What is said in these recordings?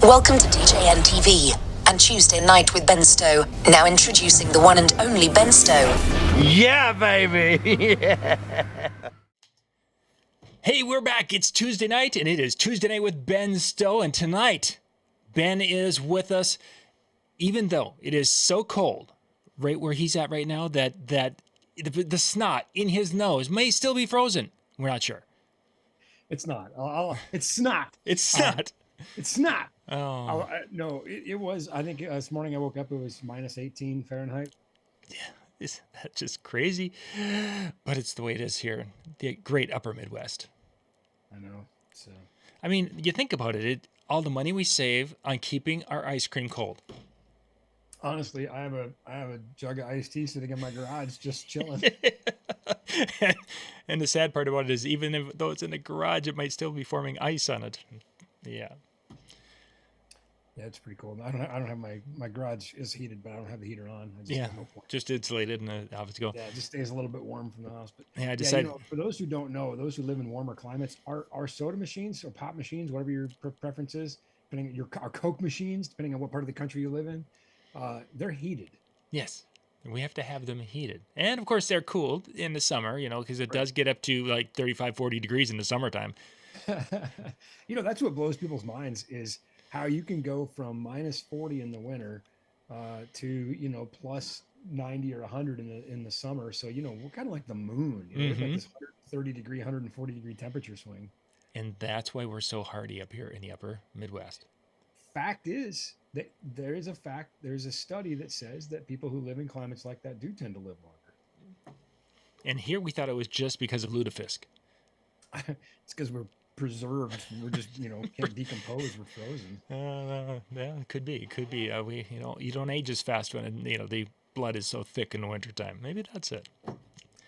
Welcome to DJNTV and Tuesday Night with Ben Stowe. Now introducing the one and only Ben Stowe. Yeah, baby. Yeah. Hey, we're back. It's Tuesday night, and it is Tuesday Night with Ben Stowe. And tonight, Ben is with us, even though it is so cold, right where he's at right now, that the snot in his nose may still be frozen. We're not sure. It's not. It's snot. It's snot. It's snot. Oh. No, it was. I think this morning I woke up, it was minus 18 Fahrenheit. Yeah, is that just crazy? But it's the way it is here, the great upper Midwest. I know. So, I mean, you think about it, all the money we save on keeping our ice cream cold. Honestly, I have a jug of iced tea sitting in my garage, just chilling. And the sad part about it is, even though it's in the garage, it might still be forming ice on it. Yeah. Yeah, it's pretty cold. I don't have my garage is heated, but I don't have the heater on. Just insulated and the office go. Yeah, it just stays a little bit warm from the house. But yeah, I decided. For those who don't know, those who live in warmer climates, our soda machines or pop machines, whatever your preference is, depending on our Coke machines, depending on what part of the country you live in, they're heated. Yes. We have to have them heated. And of course they're cooled in the summer, because it does get up to like 35, 40 degrees in the summertime. That's what blows people's minds is how you can go from minus 40 in the winter to, plus 90 or 100 in the summer. So, we're kind of like the moon. We've got this 130 degree, 140 degree temperature swing. And that's why we're so hardy up here in the upper Midwest. Fact is that there's a study that says that people who live in climates like that do tend to live longer. And here we thought it was just because of lutefisk. It's because we're preserved. We're just, can't decompose. We're frozen. Yeah, it could be. You don't age as fast when, the blood is so thick in the wintertime. Maybe that's it.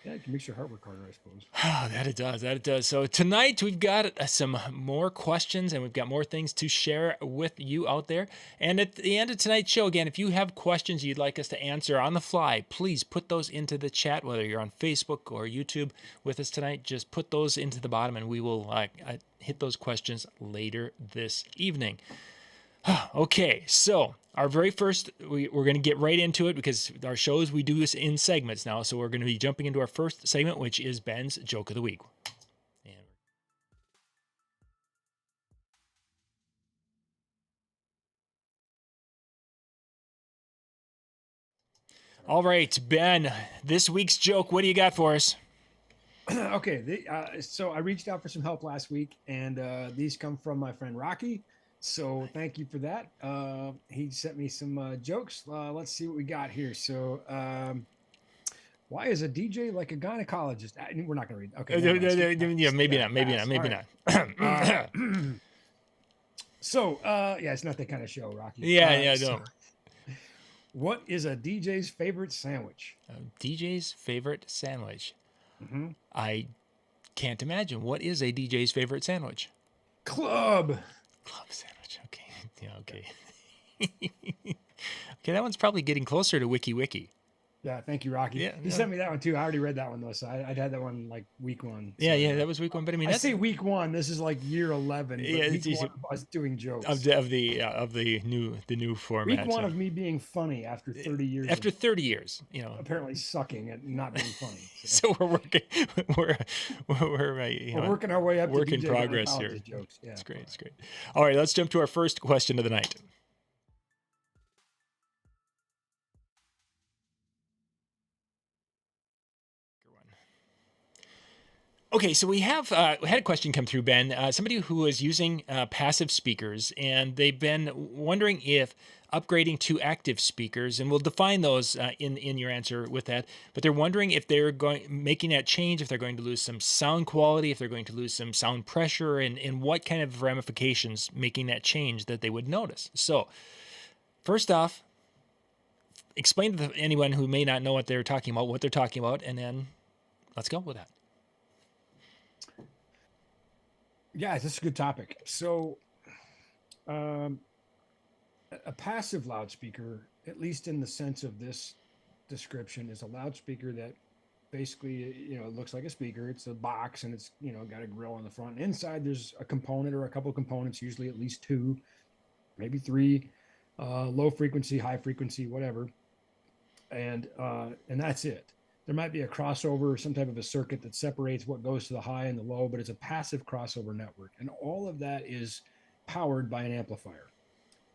Yeah, it makes your heart work harder, I suppose. That it does. So tonight we've got some more questions and we've got more things to share with you out there. And at the end of tonight's show, again, if you have questions you'd like us to answer on the fly, please put those into the chat, whether you're on Facebook or YouTube with us tonight. Just put those into the bottom and we will hit those questions later this evening. Okay, so our very first, we're going to get right into it because our shows, we do this in segments now. So we're going to be jumping into our first segment, which is Ben's Joke of the Week. All right, Ben, this week's joke, what do you got for us? Okay, so I reached out for some help last week, and these come from my friend Rocky. So thank you for that. He sent me some jokes. Let's see what we got here. So why is a DJ like a gynecologist? We're not going to read. Okay. Yeah, maybe not. So it's not that kind of show, Rocky. Yeah, no. So, what is a DJ's favorite sandwich? A DJ's favorite sandwich? Mm-hmm. I can't imagine. What is a DJ's favorite sandwich? Club sandwich. Okay. Yeah, okay. Okay, that one's probably getting closer to Wiki. Yeah, thank you, Rocky. Yeah, he sent me that one too. I already read that one though, so I'd had that one like week one. So, yeah, that was week one. But I mean, I say week one. This is like year 11. Yeah, week one of us doing jokes of the new format. Week one of me being funny after 30 years. After 30 years, apparently sucking at not being funny. So we're working our way up. Work to in progress here. Jokes. Yeah, it's great. All right, let's jump to our first question of the night. Okay, so we have had a question come through, Ben. Somebody who is using passive speakers, and they've been wondering if upgrading to active speakers, and we'll define those in your answer with that. But they're wondering if they're making that change, if they're going to lose some sound quality, if they're going to lose some sound pressure, and what kind of ramifications making that change that they would notice. So, first off, explain to anyone who may not know what they're talking about, and then let's go with that. Yeah, that's a good topic. So, a passive loudspeaker, at least in the sense of this description, is a loudspeaker that basically, it looks like a speaker. It's a box and it's, got a grill on the front. Inside, there's a component or a couple of components, usually at least two, maybe three, low frequency, high frequency, whatever, and that's it. There might be a crossover, some type of a circuit that separates what goes to the high and the low, but it's a passive crossover network, and all of that is powered by an amplifier.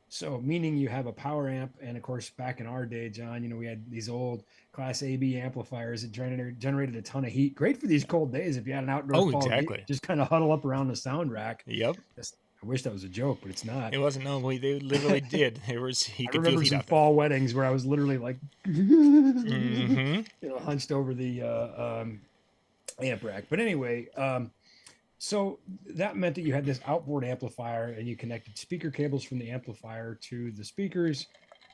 So, meaning you have a power amp, and of course, back in our day, John, we had these old Class AB amplifiers that generated a ton of heat. Great for these cold days if you had an outdoor Oh, fall gig, exactly. just kind of huddle up around the sound rack. Yep. I wish that was a joke, but it's not. It wasn't. No, they literally did. You I could feel remember heat some out there. fall weddings where I was literally like, Mm-hmm. hunched over the amp rack. But anyway, so that meant that you had this outboard amplifier and you connected speaker cables from the amplifier to the speakers.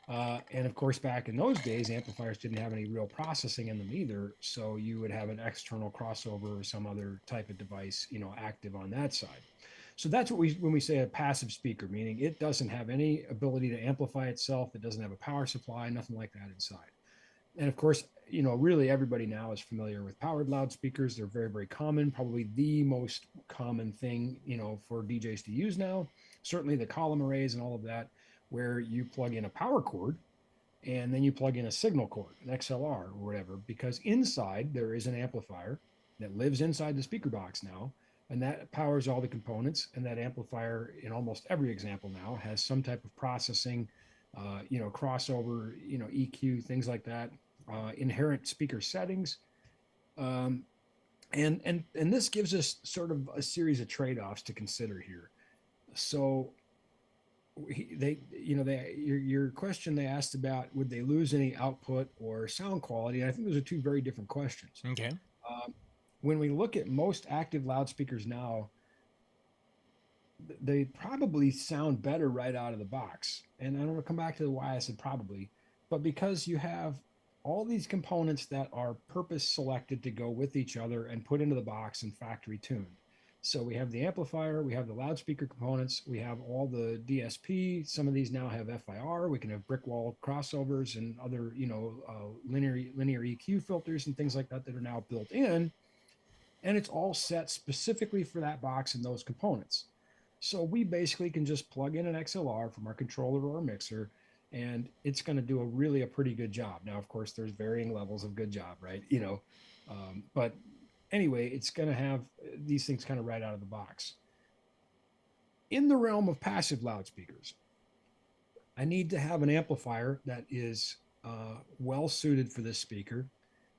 And of course, back in those days, amplifiers didn't have any real processing in them either. So you would have an external crossover or some other type of device, active on that side. So that's what when we say a passive speaker, meaning it doesn't have any ability to amplify itself. It doesn't have a power supply, nothing like that inside. And of course, really everybody now is familiar with powered loudspeakers. They're very, very common, probably the most common thing, for DJs to use now. Certainly the column arrays and all of that, where you plug in a power cord and then you plug in a signal cord, an XLR or whatever, because inside there is an amplifier that lives inside the speaker box now, and that powers all the components. And that amplifier, in almost every example now, has some type of processing, crossover, EQ, things like that, inherent speaker settings. And this gives us sort of a series of trade-offs to consider here. So your question, they asked about would they lose any output or sound quality, and I think those are two very different questions. Okay. When we look at most active loudspeakers now, they probably sound better right out of the box. And I'm going to come back to why I said probably, but because you have all these components that are purpose selected to go with each other and put into the box and factory tuned. So we have the amplifier, we have the loudspeaker components, we have all the DSP. Some of these now have FIR. We can have brick wall crossovers and other, linear EQ filters and things like that that are now built in. And it's all set specifically for that box and those components. So we basically can just plug in an XLR from our controller or our mixer, and it's going to do a pretty good job. Now, of course, there's varying levels of good job, right? But anyway, it's going to have these things kind of right out of the box. In the realm of passive loudspeakers, I need to have an amplifier that is well suited for this speaker.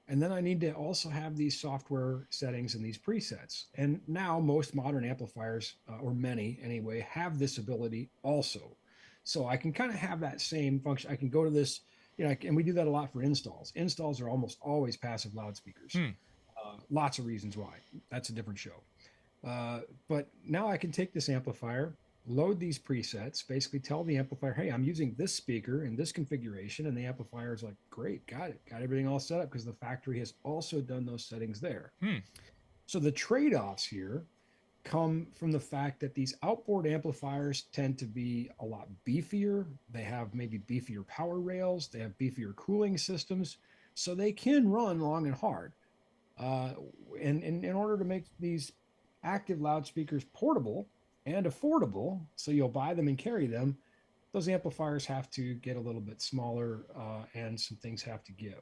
And then I need to also have these software settings and these presets. And now most modern amplifiers, or many anyway, have this ability also. So I can kind of have that same function. I can go to this, and we do that a lot for installs. Installs are almost always passive loudspeakers. Lots of reasons why. That's a different show. But now I can take this amplifier, load these presets, basically tell the amplifier, hey, I'm using this speaker in this configuration. And the amplifier is like, great, got it. Got everything all set up because the factory has also done those settings there. So the trade-offs here come from the fact that these outboard amplifiers tend to be a lot beefier. They have maybe beefier power rails. They have beefier cooling systems. So they can run long and hard. And in order to make these active loudspeakers portable and affordable, so you'll buy them and carry them, those amplifiers have to get a little bit smaller, and some things have to give.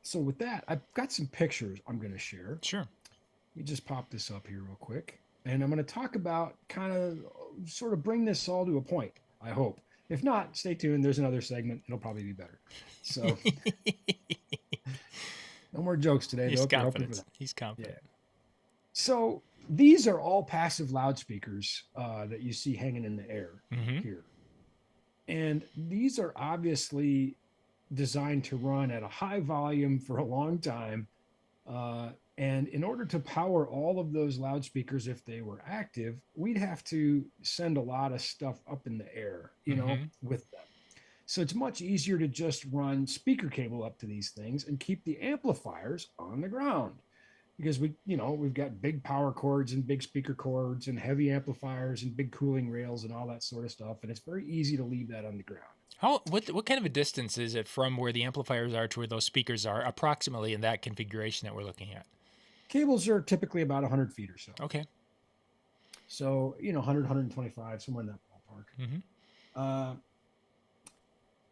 So with that, I've got some pictures I'm going to share. Sure. Let me just pop this up here real quick. And I'm going to talk about kind of sort of bring this all to a point, I hope. If not, stay tuned. There's another segment. It'll probably be better. So no more jokes today. He's though. confident. He's confident. Yeah. So these are all passive loudspeakers that you see hanging in the air here. And these are obviously designed to run at a high volume for a long time. And in order to power all of those loudspeakers, if they were active, we'd have to send a lot of stuff up in the air, with them. So it's much easier to just run speaker cable up to these things and keep the amplifiers on the ground. Because we've got big power cords and big speaker cords and heavy amplifiers and big cooling rails and all that sort of stuff. And it's very easy to leave that on the ground. What kind of a distance is it from where the amplifiers are to where those speakers are, approximately in that configuration that we're looking at? Cables are typically about 100 feet or so. Okay. So, 100, 125, somewhere in that ballpark. Uh,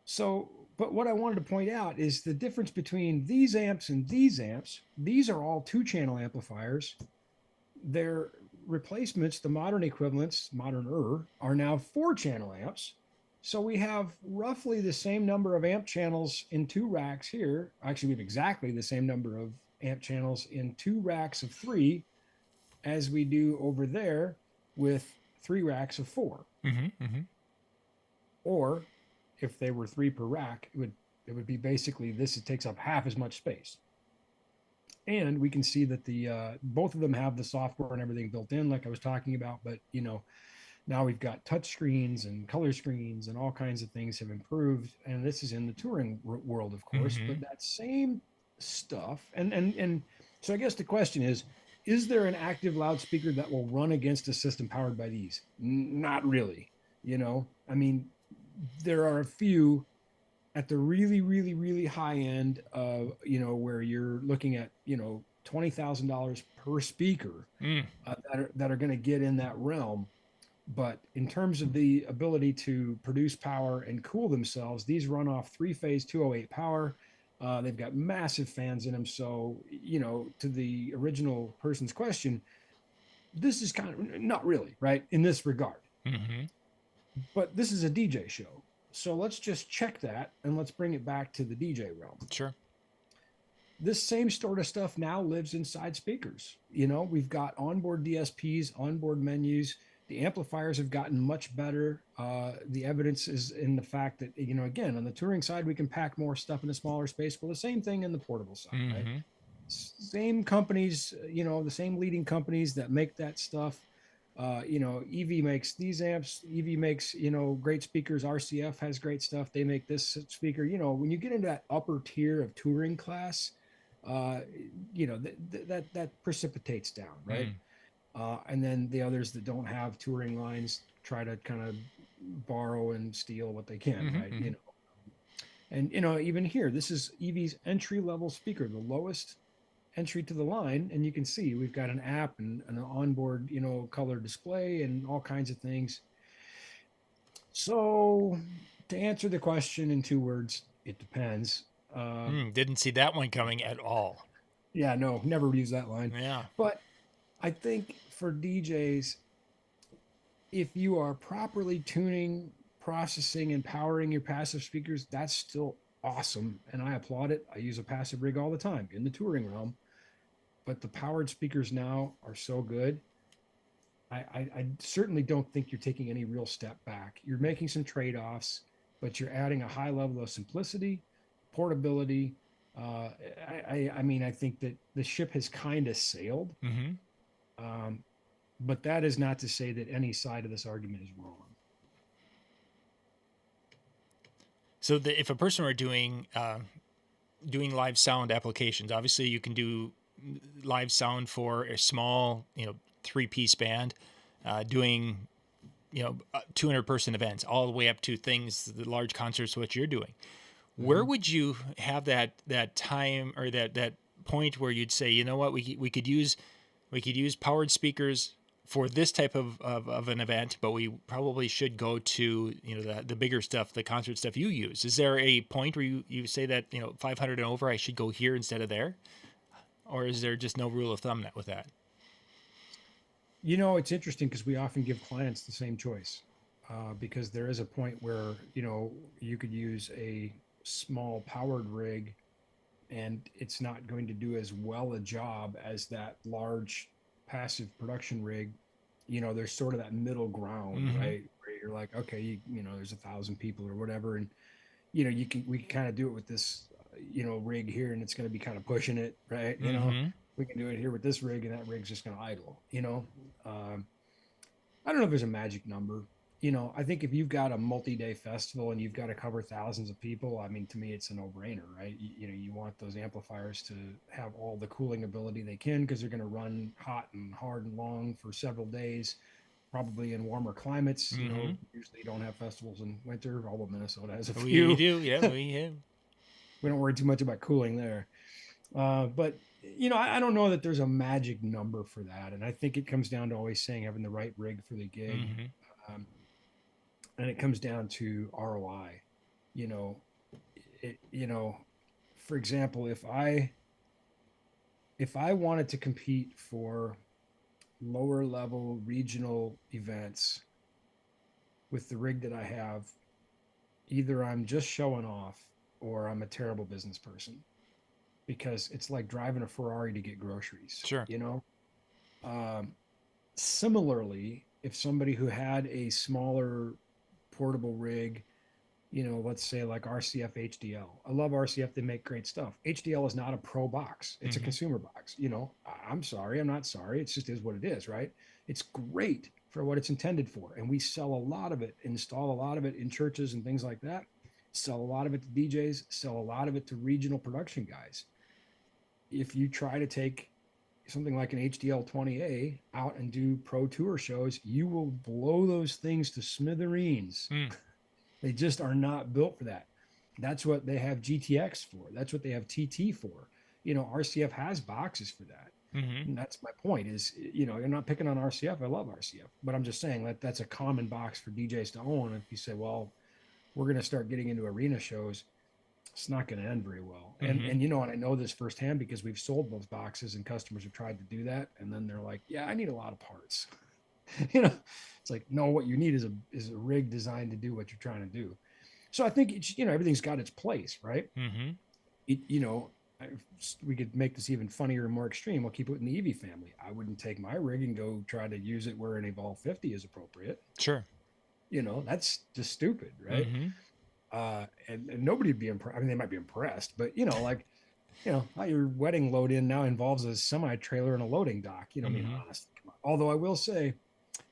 so, but what I wanted to point out is the difference between these amps and these amps. These are all 2-channel amplifiers. Their replacements, the modern equivalents, moderner, are now 4-channel amps. So we have roughly the same number of amp channels in 2 racks here. Actually, we have exactly the same number of amp channels in 2 racks of 3 as we do over there with 3 racks of 4. Or if they were 3 per rack, it would be basically this. It takes up half as much space. And we can see that the both of them have the software and everything built in, like I was talking about. But now we've got touch screens and color screens and all kinds of things have improved. And this is in the touring world, of course. But that same stuff, and so I guess the question is there an active loudspeaker that will run against a system powered by these? Not really. I mean, there are a few at the really, really, really high end of, where you're looking at, $20,000 per speaker that are going to get in that realm. But in terms of the ability to produce power and cool themselves, these run off 3-phase 208 power. They've got massive fans in them. So, to the original person's question, this is kind of not really, right, in this regard. But this is a DJ show. So let's just check that and let's bring it back to the DJ realm. Sure. This same sort of stuff now lives inside speakers. We've got onboard DSPs, onboard menus. The amplifiers have gotten much better. The evidence is in the fact that, again, on the touring side, we can pack more stuff in a smaller space. Well, the same thing in the portable side, right? Same companies, the same leading companies that make that stuff. EV makes these amps. EV makes, great speakers. RCF has great stuff. They make this speaker. When you get into that upper tier of touring class, that precipitates down, right? And then the others that don't have touring lines try to kind of borrow and steal what they can, right? And even here, this is EV's entry level speaker, the lowest entry to the line, and you can see we've got an app and an onboard color display and all kinds of things. So to answer the question in 2 words, it depends. Didn't see that one coming at all. Yeah, no, never use that line. Yeah. But I think for DJs, if you are properly tuning, processing, and powering your passive speakers, that's still awesome, and I applaud it. I use a passive rig all the time in the touring realm. But the powered speakers now are so good. I certainly don't think you're taking any real step back. You're making some trade-offs, but you're adding a high level of simplicity, portability. I mean, I think that the ship has kind of sailed. But that is not to say that any side of this argument is wrong. So if a person were doing live sound applications, obviously you can do live sound for a small, 3-piece band, doing, 200-person events, all the way up to things, the large concerts, what you're doing. Where would you have that time or that point where you'd say, you know what, we could use powered speakers for this type of an event, but we probably should go to, the bigger stuff, the concert stuff you use? Is there a point where you say that, 500 and over, I should go here instead of there? Or is there just no rule of thumb with that? It's interesting because we often give clients the same choice because there is a point where, you could use a small powered rig and it's not going to do as well a job as that large passive production rig. There's sort of that middle ground, right? Where you're like, okay, there's 1,000 people or whatever. And, we can kind of do it with this, rig here and it's going to be kind of pushing it, right? We can do it here with this rig and that rig's just going to idle, I don't know if there's a magic number. I think if you've got a multi-day festival and you've got to cover thousands of people, I mean, to me, it's a no-brainer, right? You want those amplifiers to have all the cooling ability they can because they're going to run hot and hard and long for several days, probably in warmer climates. Usually don't have festivals in winter, although Minnesota has a few. We do, yeah, we have. We don't worry too much about cooling there. But I don't know that there's a magic number for that. And I think it comes down to always saying having the right rig for the gig. and it comes down to ROI. You know, for example, if I wanted to compete for lower level regional events with the rig that I have, either I'm just showing off or I'm a terrible business person, because it's like driving a Ferrari to get groceries, Sure. Um, Similarly, if somebody who had a smaller portable rig, let's say like RCF HDL. I love RCF. They make great stuff. HDL is not a pro box. It's a Mm-hmm. consumer box. I'm sorry. I'm not sorry. It's just is what it is, right? It's great for what it's intended for. And we sell a lot of it, install a lot of it in churches and things like that, sell a lot of it to DJs, sell a lot of it to regional production guys. If you try to take something like an HDL 20A out and do pro tour shows, you will blow those things to smithereens. Mm. They just are not built for that. That's what they have GTX for. That's what they have TT for. RCF has boxes for that. Mm-hmm. And that's my point is, you're not picking on RCF. I love RCF, but I'm just saying that that's a common box for DJs to own. If you say, well, we're going to start getting into arena shows, it's not going to end very well. And, Mm-hmm. and I know this firsthand because we've sold those boxes and customers have tried to do that. And then they're like, yeah, I need a lot of parts. It's like, no, what you need is a rig designed to do what you're trying to do. So I think everything's got its place, right? Mm-hmm. It, you know, we could make this even funnier and more extreme. We'll keep it in the EV family. I wouldn't take my rig and go try to use it where an Evolve 50 is appropriate. Sure. That's just stupid, right? Mm-hmm. And nobody would be impressed. I mean, they might be impressed, but how your wedding load in now involves a semi trailer and a loading dock. I mean, Mm-hmm. honestly, come on. Although I will say,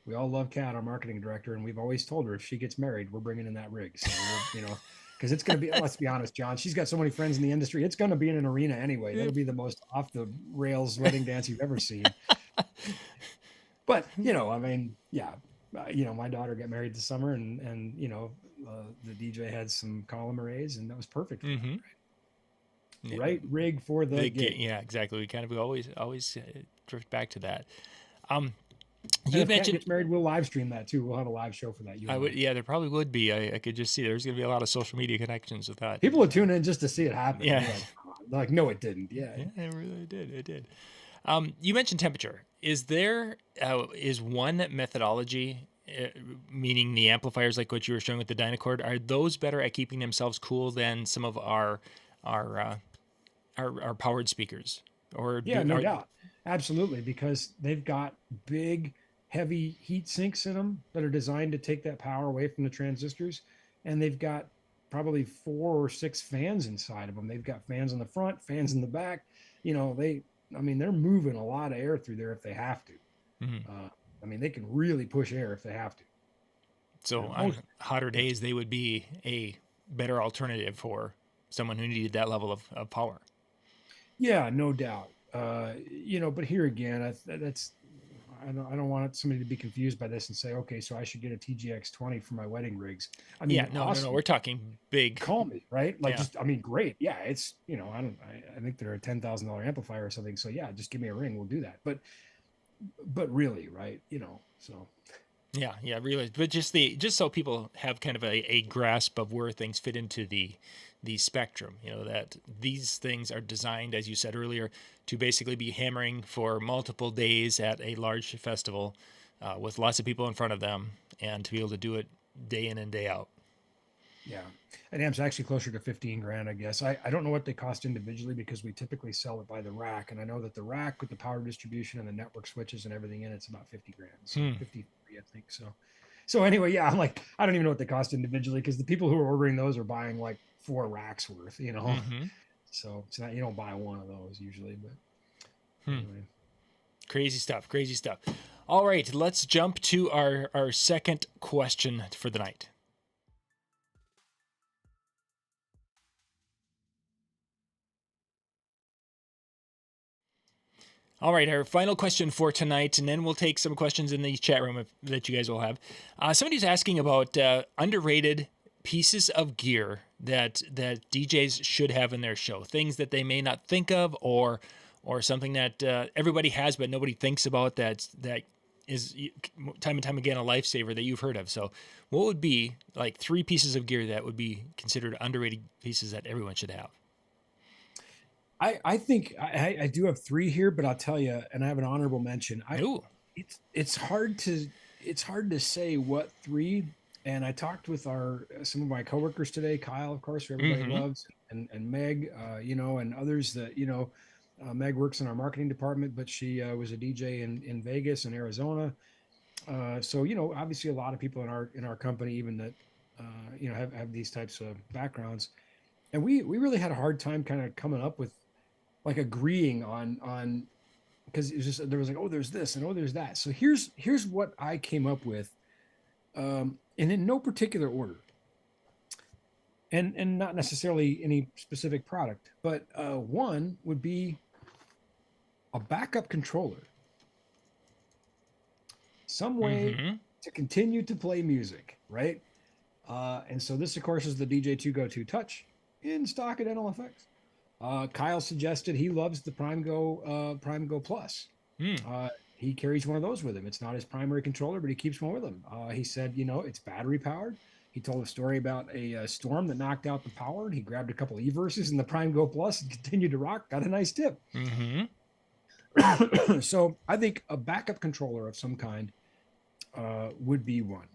we all love Kat, our marketing director, and we've always told her if she gets married, we're bringing in that rig. So, because it's going to be, let's be honest, John, she's got so many friends in the industry. It's going to be in an arena anyway. That'll be the most off the rails wedding dance you've ever seen. But, I mean, yeah, my daughter got married this summer and the DJ had some column arrays and that was perfect. Mm-hmm. Yeah. Right rig for the gig. Yeah, exactly. We kind of always drift back to that. You You if Kat mentioned gets married, we'll live stream that too. We'll have a live show for that. I would, yeah, there probably would be. I could just see there's going to be a lot of social media connections with that. People would tune in just to see it happen. Yeah. They're like, no, it didn't. Yeah. Yeah, it really did. It did. You mentioned temperature. Is one methodology, meaning the amplifiers like what you were showing with the Dynacord, are those better at keeping themselves cool than some of our powered speakers? Or no doubt. Absolutely. Because they've got big, heavy heat sinks in them that are designed to take that power away from the transistors. And they've got probably 4 or 6 fans inside of them. They've got fans on the front, fans in the back. They're moving a lot of air through there if they have to. Mm-hmm. They can really push air if they have to. So on hotter days, they would be a better alternative for someone who needed that level of power. Yeah, no doubt. But here again, I don't want somebody to be confused by this and say, okay, so I should get a TGX 20 for my wedding rigs. No, we're talking big. Call me, right? Great. Yeah, it's I think they're a $10,000 amplifier or something. So yeah, just give me a ring, we'll do that. But really, right? So. Yeah, really. But just so people have kind of a grasp of where things fit into the spectrum, that these things are designed, as you said earlier, to basically be hammering for multiple days at a large festival with lots of people in front of them and to be able to do it day in and day out. Yeah. An amp's actually closer to 15 grand, I guess. I don't know what they cost individually because we typically sell it by the rack. And I know that the rack with the power distribution and the network switches and everything in it's about 50 grand. So 53, I think. So anyway, yeah, I'm like, I don't even know what they cost individually because the people who are ordering those are buying like 4 racks worth, Mm-hmm. So it's not, you don't buy one of those usually, but anyway. Crazy stuff. All right, let's jump to our second question for the night. All right, our final question for tonight, and then we'll take some questions in the chat room that you guys will have. Somebody's asking about underrated pieces of gear that DJs should have in their show, things that they may not think of, or something that everybody has but nobody thinks about that is time and time again a lifesaver that you've heard of. So what would be like 3 pieces of gear that would be considered underrated pieces that everyone should have? I think I do have 3 here, but I'll tell you, and I have an honorable mention. Ooh. It's hard to say what 3. And I talked with some of my coworkers today, Kyle, of course, who everybody loves, and Meg, and others that Meg works in our marketing department, but she was a DJ in Vegas and Arizona. So obviously a lot of people in our company, even that have these types of backgrounds, and we really had a hard time kind of coming up with like agreeing on because it was just there was like, oh, there's this and oh, there's that. So here's what I came up with, and in no particular order, and not necessarily any specific product, but one would be a backup controller, some way to continue to play music, right? And so this, of course, is the DJ2 Go2 Touch in stock at NLFX. Kyle suggested he loves the Prime Go Plus. He carries one of those with him. It's not his primary controller, but he keeps one with him. He said, it's battery powered. He told a story about a storm that knocked out the power, and he grabbed a couple e-verses in the Prime Go Plus and continued to rock. Got a nice tip. So I think a backup controller of some kind would be one.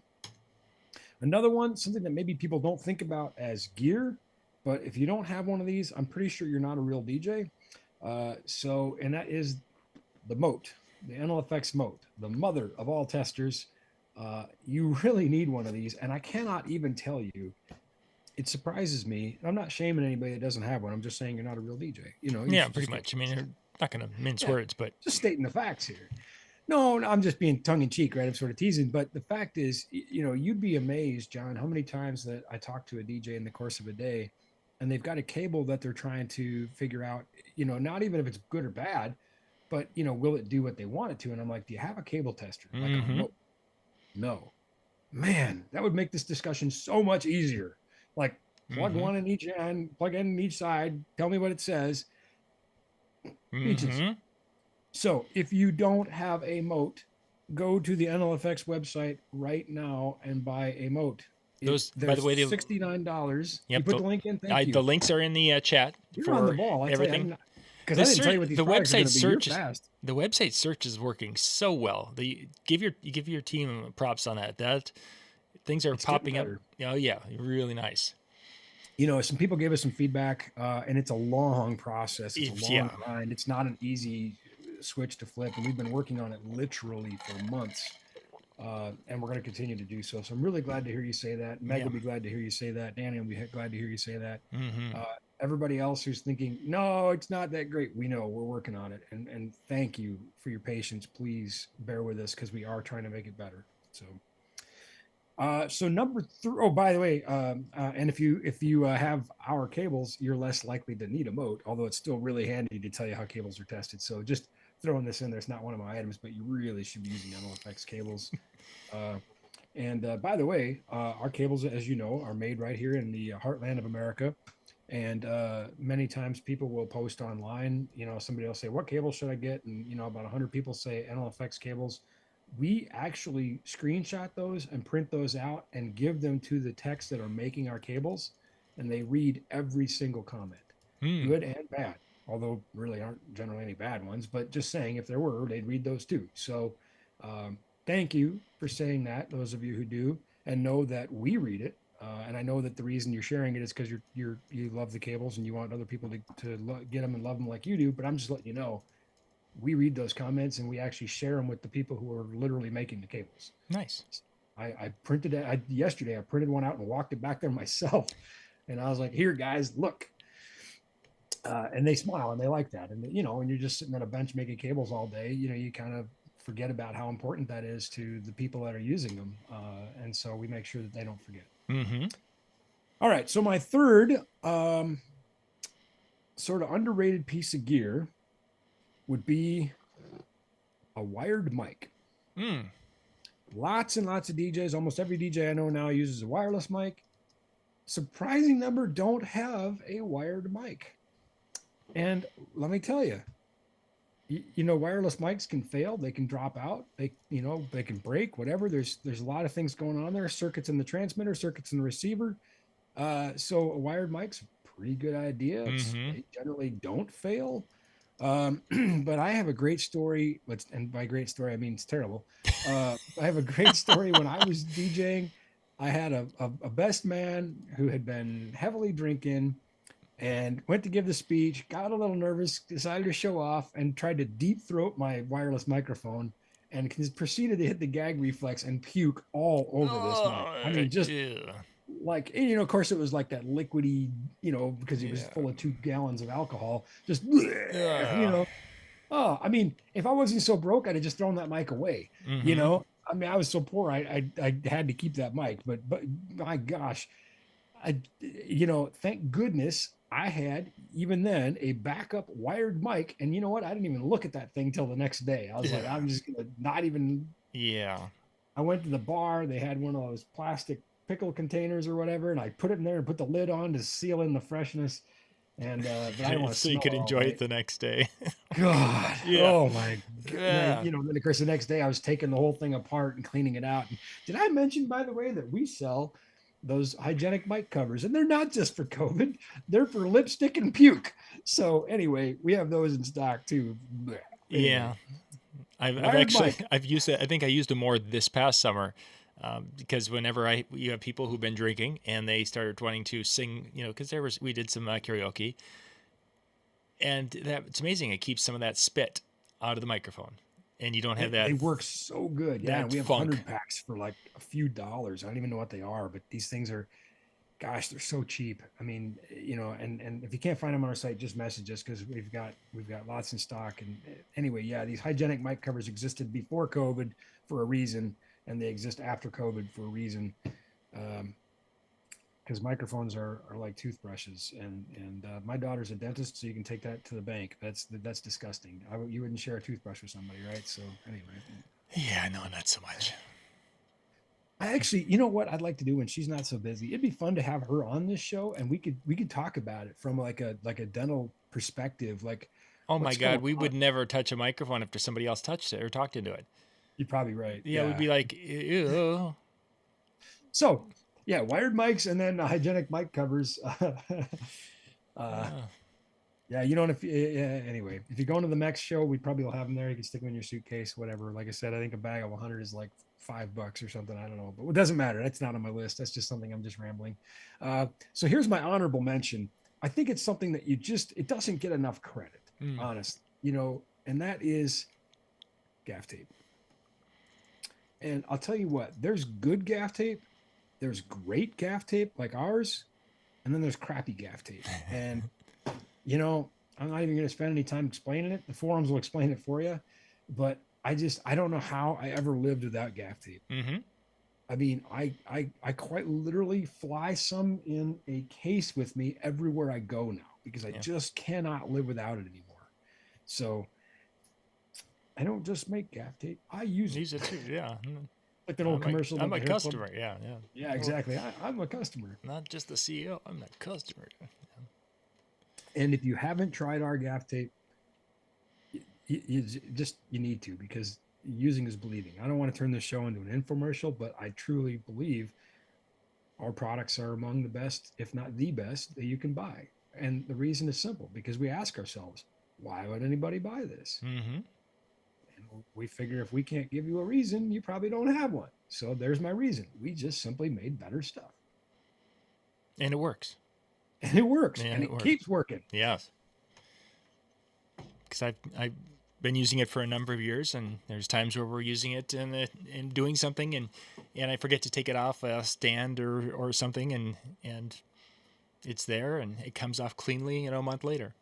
Another one, something that maybe people don't think about as gear, but if you don't have one of these, I'm pretty sure you're not a real DJ. And that is the Mote, the NLFX Mote, the mother of all testers. You really need one of these, and I cannot even tell you. It surprises me. I'm not shaming anybody that doesn't have one. I'm just saying you're not a real DJ. Yeah, pretty much. I mean, you're not going to mince words, but just stating the facts here. No, I'm just being tongue in cheek, right? I'm sort of teasing, but the fact is, you'd be amazed, John, how many times that I talk to a DJ in the course of a day, and they've got a cable that they're trying to figure out, not even if it's good or bad, but will it do what they want it to? And I'm like, do you have a cable tester? Like, no, man, that would make this discussion so much easier. Like, plug one in each end, plug in each side, tell me what it says. So if you don't have a Mote, go to the NLFX website right now and buy a Mote. Those, by the way, $69. Yep, you put the link in. Thank you. The links are in the chat. You're on the ball. Everything. Because I didn't tell you what these products are going to be. The website search is working so well. Give your team props on that. Things are popping up. Oh yeah, really nice. Some people gave us some feedback, and it's a long process. It's a long grind. It's not an easy switch to flip, and we've been working on it literally for months, and we're going to continue to do so. So I'm really glad to hear you say that. Meg will be glad to hear you say that. Danny will be glad to hear you say that. Everybody else who's thinking, no, it's not that great, we know we're working on it, and thank you for your patience. Please bear with us because we are trying to make it better. So number 3. Oh, by the way, and if you have our cables, you're less likely to need a Mote, although it's still really handy to tell you how cables are tested. So just throwing this in there, it's not one of my items, but you really should be using NLFX cables. And by the way, our cables, as you know, are made right here in the heartland of America. And many times people will post online, somebody will say, what cable should I get? And, about 100 people say NLFX cables. We actually screenshot those and print those out and give them to the techs that are making our cables, and they read every single comment, good and bad, although really aren't generally any bad ones, but just saying if there were, they'd read those too. So thank you for saying that, those of you who do, and know that we read it. And I know that the reason you're sharing it is because you love the cables and you want other people to get them and love them like you do, but I'm just letting you know, we read those comments and we actually share them with the people who are literally making the cables. Nice. I printed it yesterday. I printed one out and walked it back there myself. And I was like, here, guys, look. And they smile and they like that. And, when you're just sitting on a bench making cables all day, you kind of forget about how important that is to the people that are using them. And so we make sure that they don't forget. All right. So my third sort of underrated piece of gear would be a wired mic. Lots and lots of DJs, almost every DJ I know now uses a wireless mic. Surprising number don't have a wired mic. And let me tell you, wireless mics can fail. They can drop out. They can break, whatever. There's a lot of things going on there. Circuits in the transmitter, circuits in the receiver. So a wired mic's a pretty good idea. Mm-hmm. They generally don't fail. But I have a great story. And by great story, I mean it's terrible. I have a great story. When I was DJing, I had a best man who had been heavily drinking and went to give the speech, got a little nervous, decided to show off, and tried to deep throat my wireless microphone and proceeded to hit the gag reflex and puke all over this mic. I Oh, mean, just yeah. like, of course, it was like that liquidy, because it was Yeah. full of 2 gallons of alcohol. Just, Uh, oh, I mean, if I wasn't so broke, I'd have just thrown that mic away. mm-hmm. I mean, I was so poor, I had to keep that mic. But my gosh, thank goodness I had, even then, a backup wired mic. And you know what? I didn't even look at that thing till the next day. I was like, Yeah. I'm just gonna not even. Yeah. I went to the bar. They had one of those plastic pickle containers or whatever, and I put it in there and put the lid on to seal in the freshness. And but I didn't want to So you smell could it all enjoy day. it the next day. God, Yeah. oh my God. Yeah. Then of course the next day I was taking the whole thing apart and cleaning it out. And did I mention, by the way, that we sell those hygienic mic covers, and they're not just for COVID, they're for lipstick and puke. So anyway, we have those in stock too. Anyway, Yeah. I've wired actually mic. I've used it. I think I used them more this past summer, because whenever you have people who've been drinking and they started wanting to sing, because we did some karaoke, and it's amazing. It keeps some of that spit out of the microphone, and you don't have They that work so good. Yeah, that we have funk. 100 packs for like a few dollars. I don't even know what they are, but these things are, gosh, they're so cheap. I mean, and if you can't find them on our site, just message us, because we've got lots in stock. And anyway, yeah, these hygienic mic covers existed before COVID for a reason, and they exist after COVID for a reason. Because microphones are like toothbrushes, and my daughter's a dentist, so you can take that to the bank. That's disgusting. You wouldn't share a toothbrush with somebody, right? So anyway, Yeah, no, not so much. I actually, you know what I'd like to do when she's not so busy? It'd be fun to have her on this show, and we could talk about it from like a dental perspective, like Oh my what's God, going we on. would never touch a microphone after somebody else touched it or talked into it. You're probably right. Yeah, we'd Yeah. be like, ew. So yeah, wired mics and then hygienic mic covers. Uh, Yeah, anyway, if you go into the next show, we probably will have them there. You can stick them in your suitcase, whatever. Like I said, I think a bag of 100 is like $5 or something. I don't know, but it doesn't matter. That's not on my list. That's just something I'm just rambling. So here's my honorable mention. I think it's something that it doesn't get enough credit, mm, honestly, and that is gaff tape. And I'll tell you what, there's good gaff tape, there's great gaff tape like ours, and then there's crappy gaff tape. And I'm not even going to spend any time explaining it. The forums will explain it for you. But I don't know how I ever lived without gaff tape. mm-hmm. I mean, I quite literally fly some in a case with me everywhere I go now, because I just cannot live without it anymore. So I don't just make gaff tape. I use it too, yeah. like an old commercial. I'm a the hair club. customer, yeah. Yeah, exactly. I'm a customer. Not just the CEO, I'm the customer. And if you haven't tried our gaff tape, you need to, because using is believing. I don't want to turn this show into an infomercial, but I truly believe our products are among the best, if not the best, that you can buy. And the reason is simple, because we ask ourselves, why would anybody buy this? Mm-hmm. And we figure if we can't give you a reason, you probably don't have one. So there's my reason. We just simply made better stuff. And it works. And it works. And And it works. keeps working. Yes. Because I've been using it for a number of years, and there's times where we're using it and doing something, and I forget to take it off a stand or something, and it's there, and it comes off cleanly, a month later.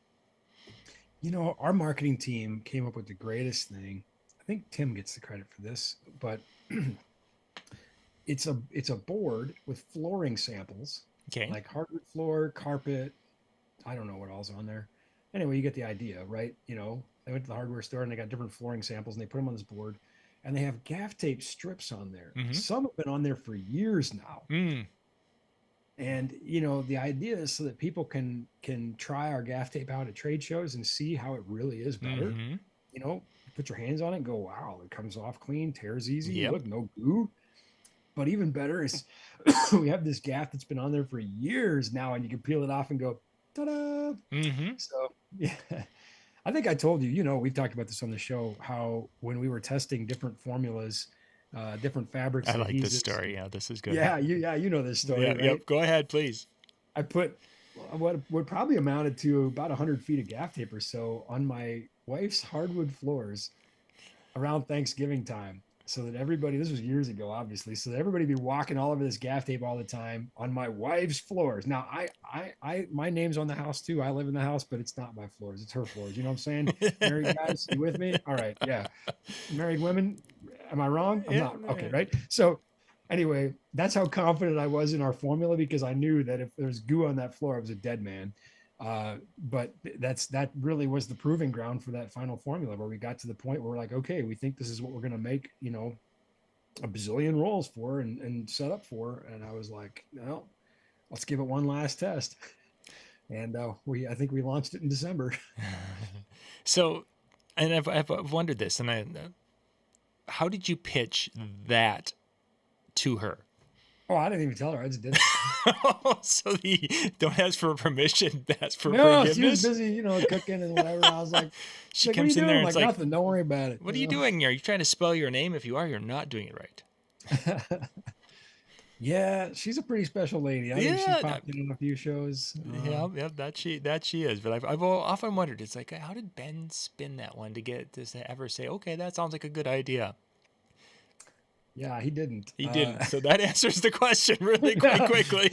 Our marketing team came up with the greatest thing. I think Tim gets the credit for this, but it's a board with flooring samples, Okay. like hardwood floor, carpet. I don't know what all's on there. Anyway, you get the idea, right? They went to the hardware store and they got different flooring samples, and they put them on this board, and they have gaff tape strips on there. Mm-hmm. Some have been on there for years now. Mm. And the idea is so that people can try our gaff tape out at trade shows and see how it really is better. Mm-hmm. you know, put your hands on it and go, wow, it comes off clean, tears easy. Yep. Look, no goo. But even better is we have this gaff that's been on there for years now, and you can peel it off and go, ta-da. Mm-hmm. So yeah, I think I told you, we've talked about this on the show, how when we were testing different formulas, different fabrics I and like this adhesives. story. Yeah, this is good. Yeah, you know this story, Yeah. right? Yep. Go ahead, please. I put what probably amounted to about 100 feet of gaff tape or so on my wife's hardwood floors around Thanksgiving time, so that everybody, this was years ago, obviously, so that everybody be walking all over this gaff tape all the time on my wife's floors. Now, my name's on the house too. I live in the house, but it's not my floors; it's her floors. You know what I'm saying? Married guys, you with me? All right, yeah. Married women, am I wrong? I'm Yeah. not. Okay, right. So, anyway, that's how confident I was in our formula, because I knew that if there's goo on that floor, I was a dead man. But that really was the proving ground for that final formula, where we got to the point where we're like, okay, we think this is what we're going to make, a bazillion rolls for and set up for. And I was like, no, let's give it one last test. And I think we launched it in December. So, and I've wondered this, and how did you pitch that to her? Oh, I didn't even tell her. I just did it. So don't ask for permission, ask for No, forgiveness. she was busy, cooking and whatever. I was like, She like, comes in there and like, it's like, nothing. Don't worry about it. what are you doing here? Are you trying to spell your name? If you are, you're not doing it right. Yeah, she's a pretty special lady. I think she's Yeah, popped in on a few shows. yeah, that she is. But I've often wondered, it's like, how did Ben spin that one to get to ever say, okay, that sounds like a good idea? Yeah, he didn't. He didn't. So that answers the question really quite quickly.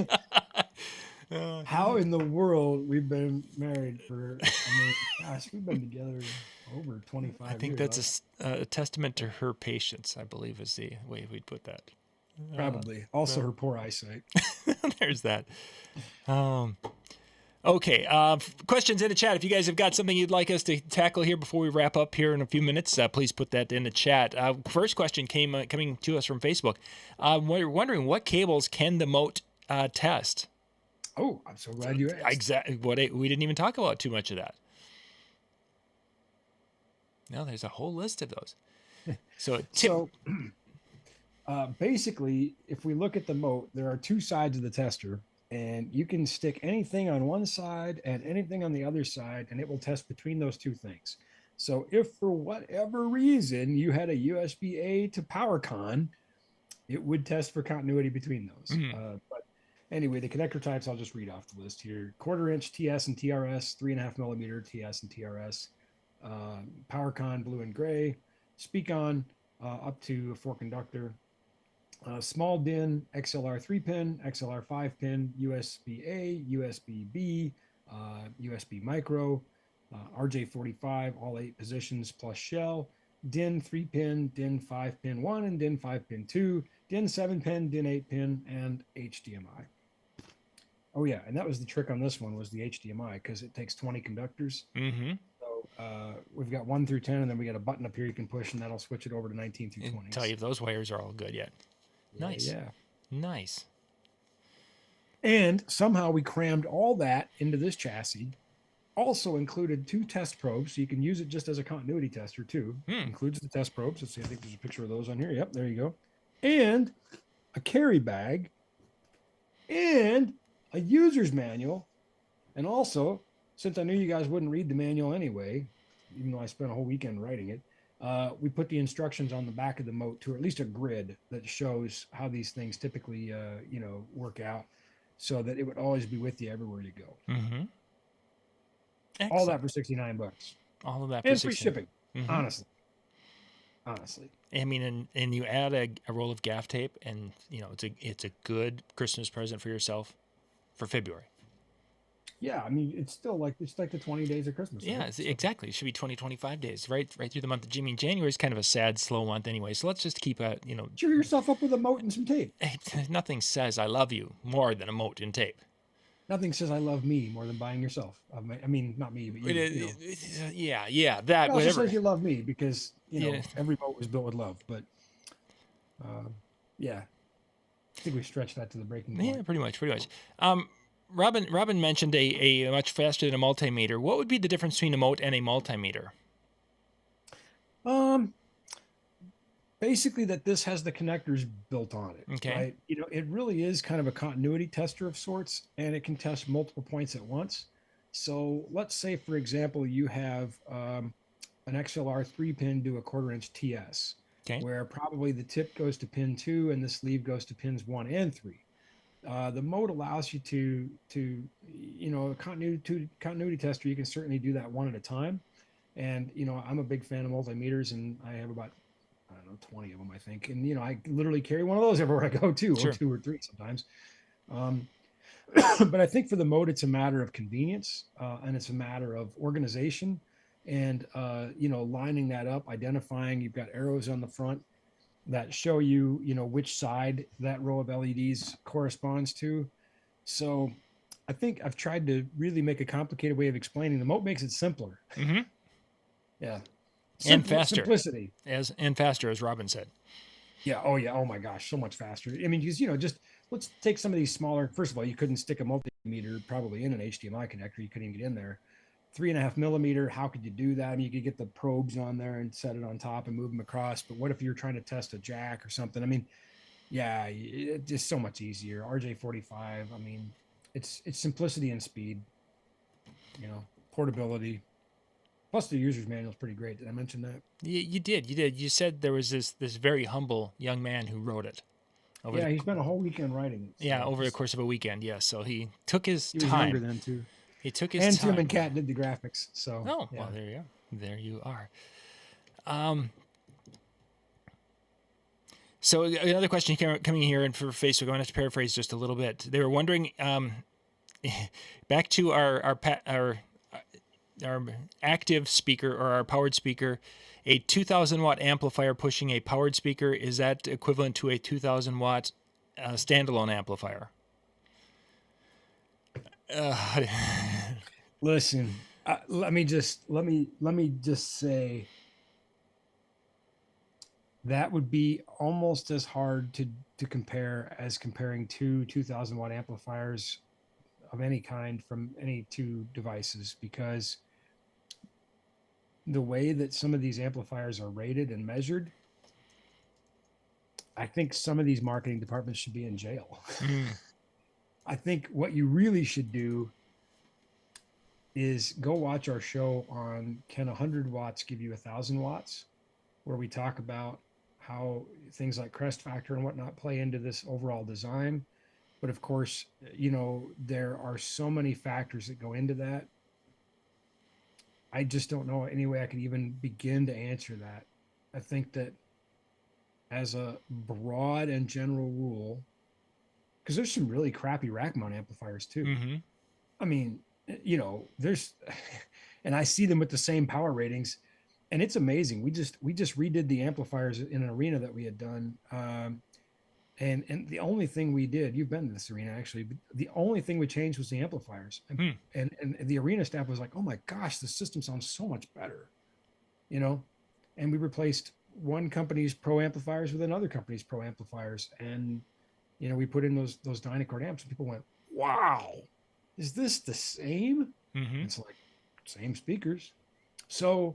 How in the world we've been married for? I mean, gosh, we've been together over 25 I think years. that's a testament to her patience, I believe, is the way we'd put that. Probably. Also, her poor eyesight. There's that. Okay. Questions in the chat. If you guys have got something you'd like us to tackle here before we wrap up here in a few minutes, please put that in the chat. First question coming to us from Facebook. We're wondering, what cables can the moat test? Oh, I'm so glad you asked. Exactly. We didn't even talk about too much of that. No, there's a whole list of those. So basically, if we look at the moat, there are two sides of the tester, and you can stick anything on one side and anything on the other side, and it will test between those two things. So if for whatever reason you had a USB-A to PowerCon, it would test for continuity between those. But anyway, the connector types, I'll just read off the list here. 1/4 inch TS and TRS, 3.5 millimeter TS and TRS, PowerCon blue and gray, Speakon up to a 4 conductor, small DIN, XLR 3-pin, XLR 5-pin, USB-A, USB-B, USB micro, RJ45, all 8 positions plus shell, DIN 3-pin, DIN 5-pin 1, and DIN 5-pin 2, DIN 7-pin, DIN 8-pin, and HDMI. Oh yeah, and that was the trick on this one, was the HDMI, because it takes 20 conductors. Mm-hmm. So we've got 1 through 10, and then we got a button up here you can push, and that'll switch it over to 19 through 20. Tell you if those wires are all good yet. Nice. Yeah. Nice. And somehow we crammed all that into this chassis. Also included 2 test probes, so you can use it just as a continuity tester too. Includes the test probes. Let's see, I think there's a picture of those on here. Yep, there you go. And a carry bag, and a user's manual. And also, since I knew you guys wouldn't read the manual anyway, even though I spent a whole weekend writing it, we put the instructions on the back of the moat, to at least a grid that shows how these things typically, work out, so that it would always be with you everywhere you go. Mm-hmm. All that for $69. All of that and free shipping. Mm-hmm. Honestly. I mean, and you add a roll of gaff tape, and it's a good Christmas present for yourself for February. Yeah, I mean, it's still like the 20 days of Christmas. Yeah, right? exactly. It should be 25 days, right through the month of June. January is kind of a sad, slow month anyway. So let's just keep cheer yourself up with a moat and some tape. Nothing says I love you more than a moat and tape. Nothing says I love me more than buying yourself. I mean, not me, but you. Yeah, that. It also whatever. says you love me, because every boat was built with love. But yeah, I think we stretched that to the breaking point. Yeah, pretty much. Robin mentioned a much faster than a multimeter. What would be the difference between a moat and a multimeter? Um, Basically that this has the connectors built on it, Okay. right? It really is kind of a continuity tester of sorts, and it can test multiple points at once. So let's say, for example, you have an XLR 3-pin to a 1/4 inch TS, Okay. where probably the tip goes to pin 2 and the sleeve goes to pins 1 and 3. The mode allows you a continuity tester. You can certainly do that one at a time. And I'm a big fan of multimeters, and I have about, I don't know, 20 of them, I think. And I literally carry one of those everywhere I go to, or Sure. 2 or 3 sometimes. Um, but I think for the mode, it's a matter of convenience, and it's a matter of organization, and lining that up, identifying. You've got arrows on the front that show you, which side that row of LEDs corresponds to. So I think I've tried to really make a complicated way of explaining. The mode makes it simpler. Mm-hmm. Yeah. And faster. Simplicity. And faster, as Robin said. Yeah. Oh, yeah. Oh, my gosh. So much faster. I mean, because, just let's take some of these smaller. First of all, you couldn't stick a multimeter probably in an HDMI connector. You couldn't even get in there. 3.5 millimeter. How could you do that? I mean, you could get the probes on there and set it on top and move them across. But what if you're trying to test a jack or something? I mean, yeah, it's just so much easier. RJ45. I mean, it's simplicity and speed, portability. Plus, the user's manual is pretty great. Did I mention that? You did. You said there was this very humble young man who wrote it. Yeah, he spent a whole weekend writing it. Yeah, over the course of a weekend. Yes, so he took his He was time. younger then too. He took his and time. Tim and Kat did the graphics. So Oh, yeah. well, there you go. There you are. So another question coming here, and for Facebook, I'm going to have to paraphrase just a little bit. They were wondering, back to our active speaker or our powered speaker, a 2,000 watt amplifier pushing a powered speaker, is that equivalent to a 2,000 watt standalone amplifier? Listen, let me just say that would be almost as hard to compare as comparing two 2,000 watt amplifiers of any kind from any two devices, because the way that some of these amplifiers are rated and measured, I think some of these marketing departments should be in jail. I think what you really should do is go watch our show on Can 100 watts give you 1,000 watts, where we talk about how things like crest factor and whatnot play into this overall design. But of course, there are so many factors that go into that. I just don't know any way I can even begin to answer that. I think that as a broad and general rule, because there's some really crappy rack mount amplifiers too. Mm-hmm. I mean, there's, and I see them with the same power ratings, and it's amazing. We just redid the amplifiers in an arena that we had done. And the only thing we did, you've been to this arena actually, but the only thing we changed was the amplifiers. And the arena staff was like, oh my gosh, the system sounds so much better, and we replaced one company's pro amplifiers with another company's pro amplifiers. And, we put in those Dynacord amps, and people went, wow, is this the same? Mm-hmm. It's like same speakers. So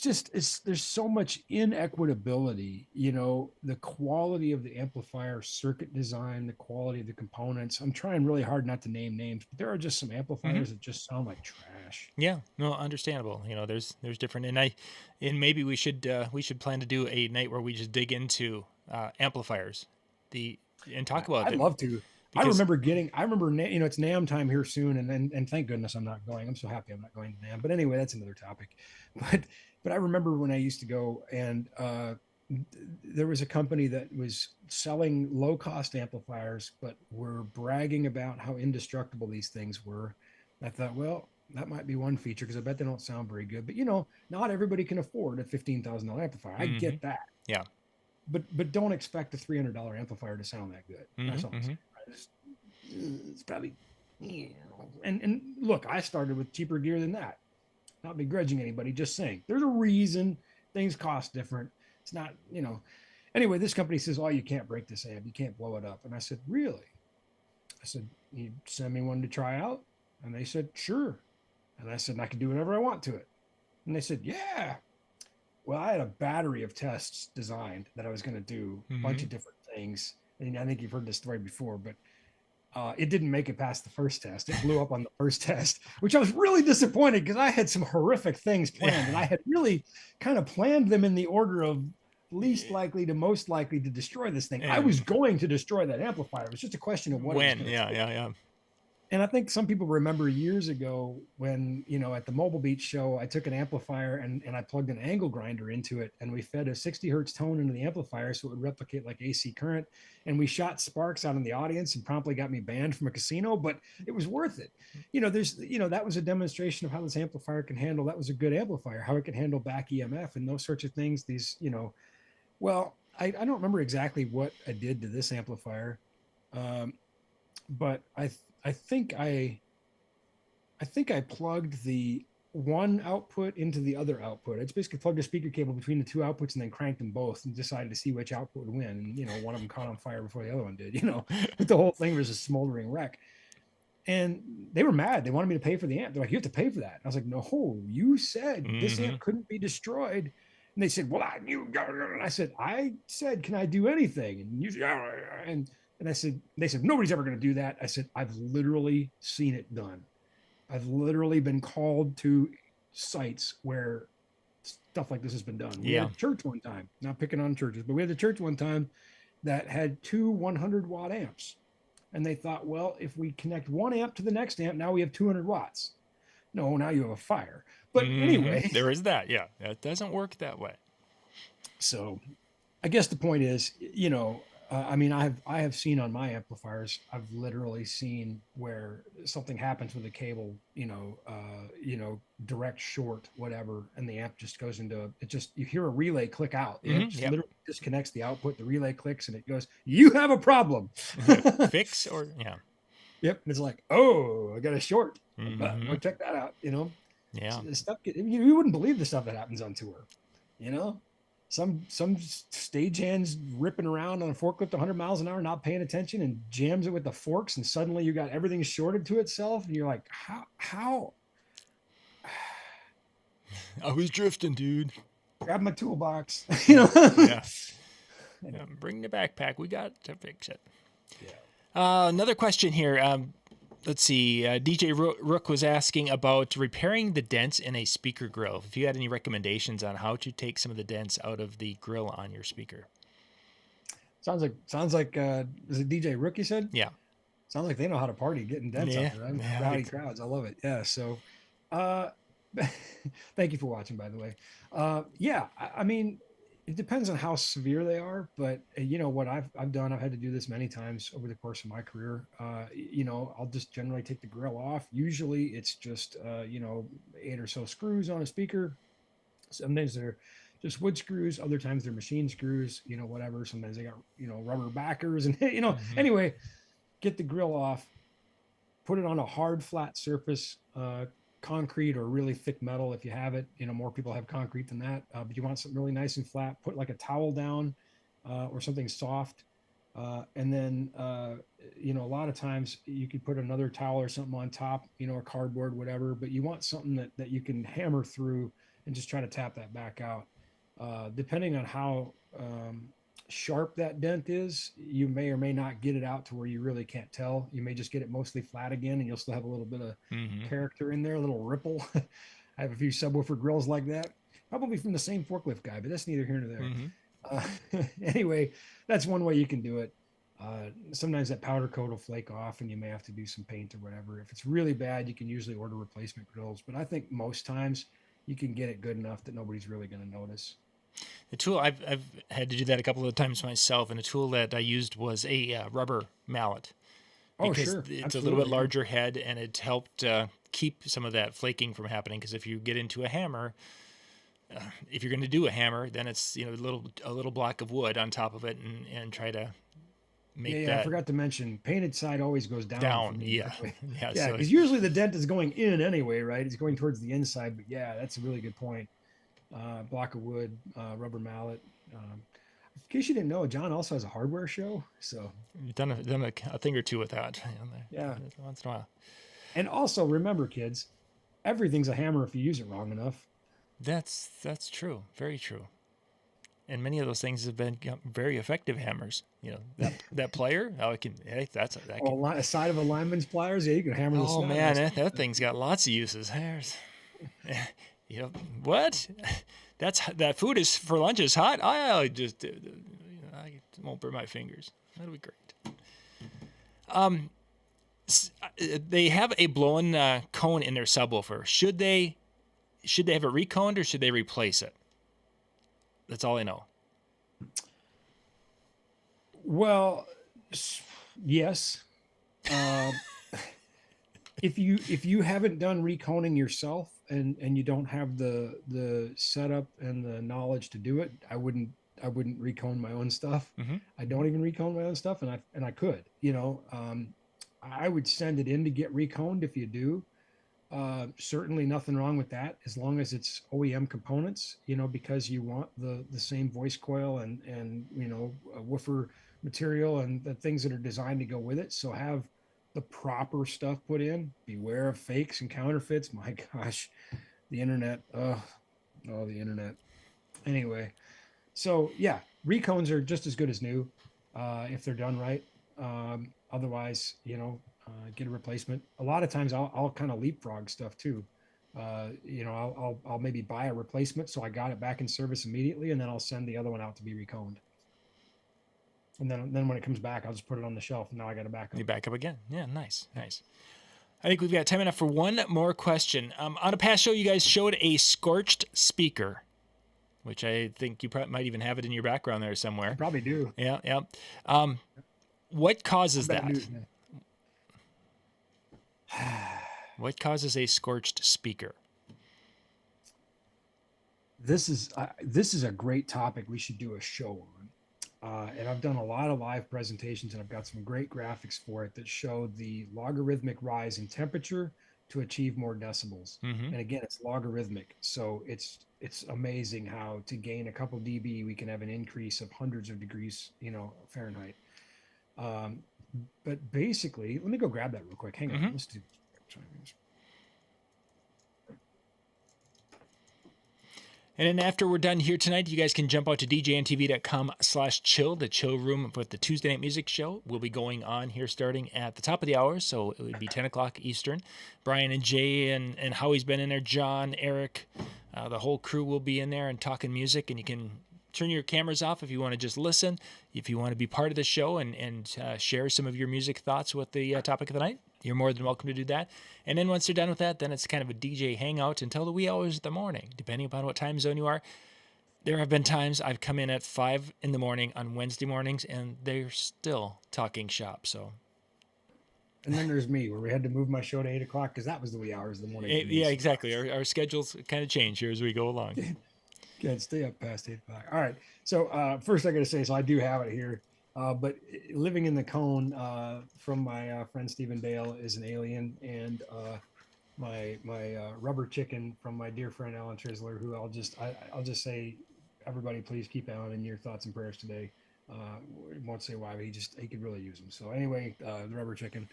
there's so much inequitability, the quality of the amplifier circuit design, the quality of the components. I'm trying really hard not to name names, but there are just some amplifiers that just sound like trash. Yeah, no, understandable. There's different, and maybe we should plan to do a night where we just dig into amplifiers, and talk about it. I'd love to. I remember, it's NAMM time here soon, and thank goodness I'm not going. I'm so happy I'm not going to NAMM. But anyway, that's another topic. But I remember when I used to go, and there was a company that was selling low cost amplifiers, but were bragging about how indestructible these things were. And I thought, well, that might be one feature, because I bet they don't sound very good. But not everybody can afford a $15,000 amplifier. I get that. Yeah. But don't expect a $300 amplifier to sound that good. That's all I'm saying. It's probably, and look, I started with cheaper gear than that. Not begrudging anybody, just saying there's a reason things cost different. It's not, Anyway, this company says, oh, you can't break this amp, you can't blow it up. And I said, really? I said, you send me one to try out? And they said, sure. And I said, I can do whatever I want to it. And they said, yeah. Well, I had a battery of tests designed that I was going to do a bunch Mm-hmm. of different things. And I think you've heard this story before, but it didn't make it past the first test. It blew up on the first test, which I was really disappointed because I had some horrific things planned and I had really kind of planned them in the order of least likely to most likely to destroy this thing. I was And going to destroy that amplifier. It was just a question of what it was when? going to Yeah, take. yeah, yeah. And I think some people remember years ago when, at the Mobile Beach show, I took an amplifier and I plugged an angle grinder into it and we fed a 60 hertz tone into the amplifier so it would replicate like AC current. And we shot sparks out in the audience and promptly got me banned from a casino, but it was worth it. That was a demonstration of how this amplifier can handle, that was a good amplifier, how it can handle back EMF and those sorts of things. I don't remember exactly what I did to this amplifier. Um, but I think I plugged the one output into the other output. I just basically plugged a speaker cable between the two outputs and then cranked them both and decided to see which output would win. And one of them caught on fire before the other one did. But the whole thing was a smoldering wreck. And they were mad. They wanted me to pay for the amp. They're like, "You have to pay for that." And I was like, "No, you said this Mm-hmm. amp couldn't be destroyed." And they said, "Well, I said, can I do anything?" And they said, "Nobody's ever going to do that." I said, "I've literally seen it done. I've literally been called to sites where stuff like this has been done." We had Yeah. a church one time, not picking on churches, but we had a church one time that had two 100-watt amps. And they thought, well, if we connect one amp to the next amp, now we have 200 watts. No, now you have a fire. But Mm-hmm. anyway, There is that. Yeah, that doesn't work that way. so I guess the point is, I have seen on my amplifiers, I've literally seen where something happens with a cable, direct short, whatever, and the amp just goes into it. Just you hear a relay click out. The amp just Yep. literally disconnects the output. The relay clicks and it goes, "You have a problem." Fix or yeah. Yep, and it's like, "Oh, I got a short. Mm-hmm. Go check that out." Yeah. Stuff. You wouldn't believe the stuff that happens on tour. You know, some stagehands ripping around on a forklift 100 miles an hour, not paying attention, and jams it with the forks, and suddenly you got everything shorted to itself, and you're like, how? I was drifting, dude. Grab my toolbox. Yeah. Yeah. Bring the backpack. We got to fix it. Yeah. Another question here. Let's see. DJ Rook was asking about repairing the dents in a speaker grill. If you had any recommendations on how to take some of the dents out of the grill on your speaker. Sounds like is it DJ Rook you said? Yeah. Sounds like they know how to party, getting dents Yeah. out there. Right? Yeah. Rowdy crowds. I love it. Yeah. So, thank you for watching, by the way. Yeah. I mean, it depends on how severe they are, but what I've done, I've had to do this many times over the course of my career. I'll just generally take the grill off. Usually it's just 8 or so screws on a speaker. Sometimes they're just wood screws. Other times they're machine screws, whatever. Sometimes they got, rubber backers and, Mm-hmm. anyway, get the grill off, put it on a hard, flat surface, concrete or really thick metal if you have it. More people have concrete than that, but you want something really nice and flat. Put like a towel down or something soft. And then, a lot of times you could put another towel or something on top, or cardboard, whatever, but you want something that you can hammer through and just try to tap that back out. Depending on how sharp that dent is, you may or may not get it out to where you really can't tell. You may just get it mostly flat again, and you'll still have a little bit of character in there, a little ripple. I have a few subwoofer grills like that, probably from the same forklift guy, but that's neither here nor there. Anyway, that's one way you can do it. Sometimes that powder coat will flake off and you may have to do some paint or whatever. If it's really bad, you can usually order replacement grills, but I think most times you can get it good enough that nobody's really going to notice. The tool I've had to do that a couple of times myself, and the tool that I used was a rubber mallet because sure. it's Absolutely. a little bit larger head, and it helped keep some of that flaking from happening. Because if you get into a hammer, if you're going to do a hammer, then it's a little block of wood on top of it, and try to make that. I forgot to mention, painted side always goes down. Down, yeah, yeah, so because usually the dent is going in anyway, right? It's going towards the inside, but yeah, that's a really good point. Block of wood, rubber mallet. In case you didn't know, John also has a hardware show, so you've done a thing or two with that. Yeah. Once in a while. And also remember, kids, everything's a hammer if you use it wrong enough. That's true. Very true. And many of those things have been very effective hammers. That player, that can. A side of a lineman's pliers, yeah, you can hammer the Oh snot man, out. that thing's got lots of uses. What? That food is for lunch is hot. I just I won't burn my fingers. That'll be great. They have a blown cone in their subwoofer. Should they have it reconed or should they replace it? That's all I know. Well, yes. If you haven't done reconing yourself and you don't have the setup and the knowledge to do it, I wouldn't recone my own stuff. Mm-hmm. I don't even recone my own stuff, and I could, I would send it in to get reconed if you do. Certainly nothing wrong with that as long as it's OEM components, because you want the same voice coil and woofer material and the things that are designed to go with it. So have the proper stuff put in. Beware of fakes and counterfeits. My gosh, the internet. The internet. Anyway, so yeah, recones are just as good as new if they're done right. Otherwise, get a replacement. A lot of times I'll kind of leapfrog stuff too. I'll maybe buy a replacement so I got it back in service immediately, and then I'll send the other one out to be reconed. And then when it comes back, I'll just put it on the shelf, and now I got it back up. You back up again. Yeah, nice. I think we've got time enough for one more question. On a past show, you guys showed a scorched speaker, which I think you might even have it in your background there somewhere. I probably do. Yeah. What causes that? What causes a scorched speaker? This is a great topic we should do a show on. And I've done a lot of live presentations, and I've got some great graphics for it that show the logarithmic rise in temperature to achieve more decibels. Mm-hmm. And again, it's logarithmic. So it's amazing how to gain a couple dB, we can have an increase of hundreds of degrees, Fahrenheit. But basically, let me go grab that real quick. Hang on. Mm-hmm. Let's do. And then after we're done here tonight, you guys can jump out to djntv.com/chill. The chill room with the Tuesday Night Music Show will be going on here starting at the top of the hour. So it would be 10 o'clock Eastern. Brian and Jay and Howie's been in there. John, Eric, the whole crew will be in there and talking music. And you can turn your cameras off if you want to just listen. If you want to be part of the show and share some of your music thoughts with the topic of the night, you're more than welcome to do that. And then once you're done with that, then it's kind of a DJ hangout until the wee hours of the morning, depending upon what time zone you are. There have been times I've come in at 5 in the morning on Wednesday mornings, and they're still talking shop. So. And then there's me, where we had to move my show to 8 o'clock because that was the wee hours of the morning. Yeah, exactly. Our schedules kind of change here as we go along. Can't stay up past 8 o'clock. All right. So first I got to say, so I do have it here. But living in the cone from my friend Stephen Dale is an alien, and my rubber chicken from my dear friend Alan Trisler, who I'll just say, everybody please keep Alan in your thoughts and prayers today. Won't say why, but he could really use them. So anyway, the rubber chicken.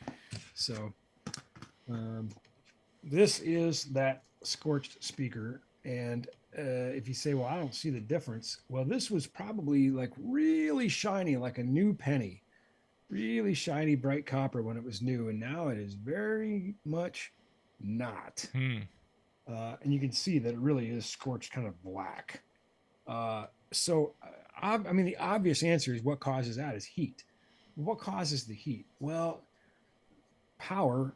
So this is that scorched speaker, and if you say, well, I don't see the difference. Well, this was probably like really shiny, like a new penny, really shiny, bright copper when it was new. And now it is very much not. And you can see that it really is scorched kind of black. So the obvious answer is what causes that is heat. What causes the heat? Well, power,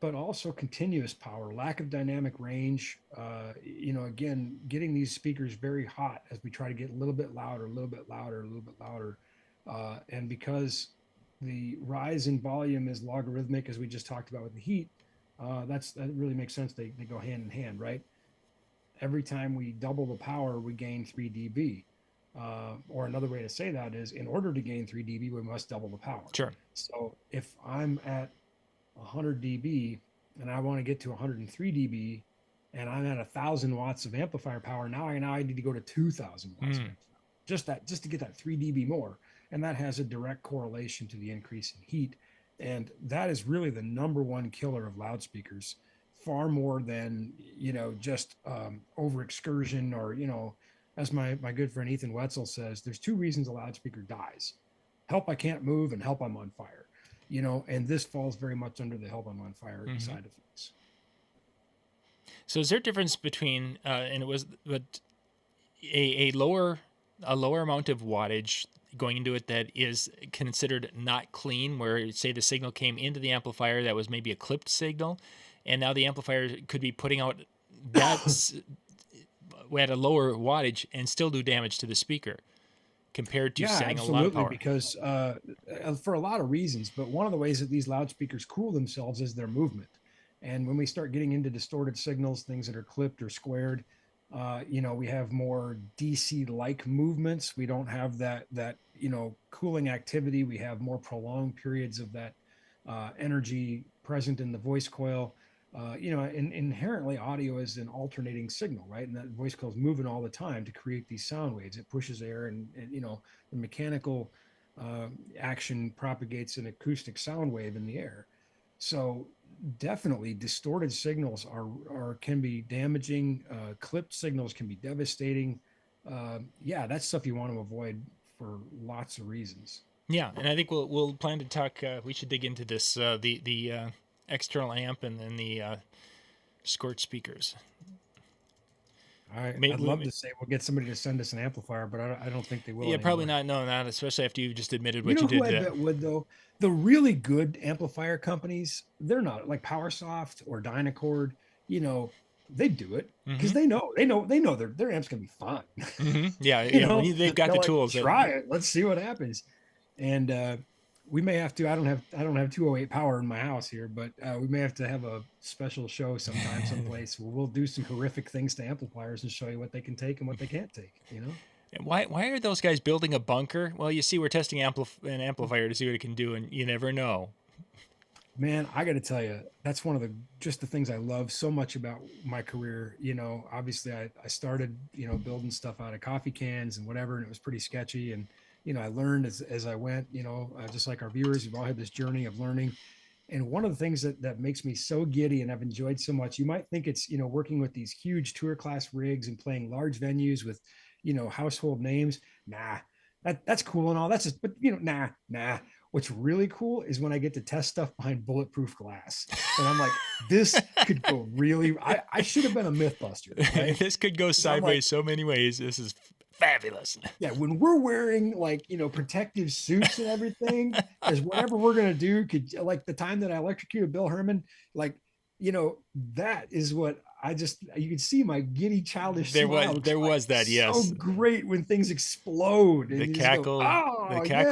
but also continuous power, lack of dynamic range. Again, getting these speakers very hot as we try to get a little bit louder, a little bit louder, a little bit louder. And because the rise in volume is logarithmic, as we just talked about with the heat, that really makes sense. They go hand in hand, right? Every time we double the power, we gain 3 dB. Or another way to say that is, in order to gain 3 dB, we must double the power. Sure. So if I'm at 100 dB and I want to get to 103 dB and I'm at 1,000 watts of amplifier power, now I need to go to 2,000 watts. Just to get that 3 dB more. And that has a direct correlation to the increase in heat. And that is really the number one killer of loudspeakers. far more than, just over excursion or, as my good friend Ethan Wetzel says, there's two reasons a loudspeaker dies: help I can't move and help I'm on fire, and this falls very much under the help I'm on fire side of things. So is there a difference between, and it was, but a lower amount of wattage going into it that is considered not clean, where say the signal came into the amplifier that was maybe a clipped signal, and now the amplifier could be putting out that at a lower wattage and still do damage to the speaker compared to saying a lot of power? Because for a lot of reasons, but one of the ways that these loudspeakers cool themselves is their movement. And when we start getting into distorted signals, things that are clipped or squared, we have more DC-like movements. We don't have that cooling activity. We have more prolonged periods of that energy present in the voice coil. And inherently audio is an alternating signal, right? And that voice coil is moving all the time to create these sound waves. It pushes air and the mechanical action propagates an acoustic sound wave in the air. So definitely distorted signals can be damaging. Clipped signals can be devastating. That's stuff you want to avoid for lots of reasons. Yeah, and I think we'll plan to talk. We should dig into this the external amp and then the squirt speakers. I'd love to say we'll get somebody to send us an amplifier, but I don't think they will. Yeah, anymore. Probably not. No, not especially after you just admitted what you did. Who I bet would, though? The really good amplifier companies, they're not like PowerSoft or Dynacord. They do it because they know their amp's gonna be fun. Yeah, they've got the tools. Try it. Let's see what happens. And we may have to. I don't have 208 power in my house here, but we may have to have a special show sometime, someplace where we'll do some horrific things to amplifiers and show you what they can take and what they can't take. Why are those guys building a bunker? Well, you see, we're testing an amplifier to see what it can do, and you never know. Man, I got to tell you, that's one of the things I love so much about my career. Obviously I started, building stuff out of coffee cans and whatever, and it was pretty sketchy. And, I learned as I went, just like our viewers, we've all had this journey of learning. And one of the things that makes me so giddy and I've enjoyed so much, you might think it's, working with these huge tour class rigs and playing large venues with, household names. Nah, that's cool and all. That's just, but nah. What's really cool is when I get to test stuff behind bulletproof glass. And I'm like, this could go really, I should have been a Mythbuster. Right? This could go sideways so many ways. This is fabulous. Yeah, when we're wearing protective suits and everything, because whatever we're going to do could, like the time that I electrocuted Bill Herman, that is what you can see my giddy childish smile. There was that, yes. So great when things explode. And the cackle,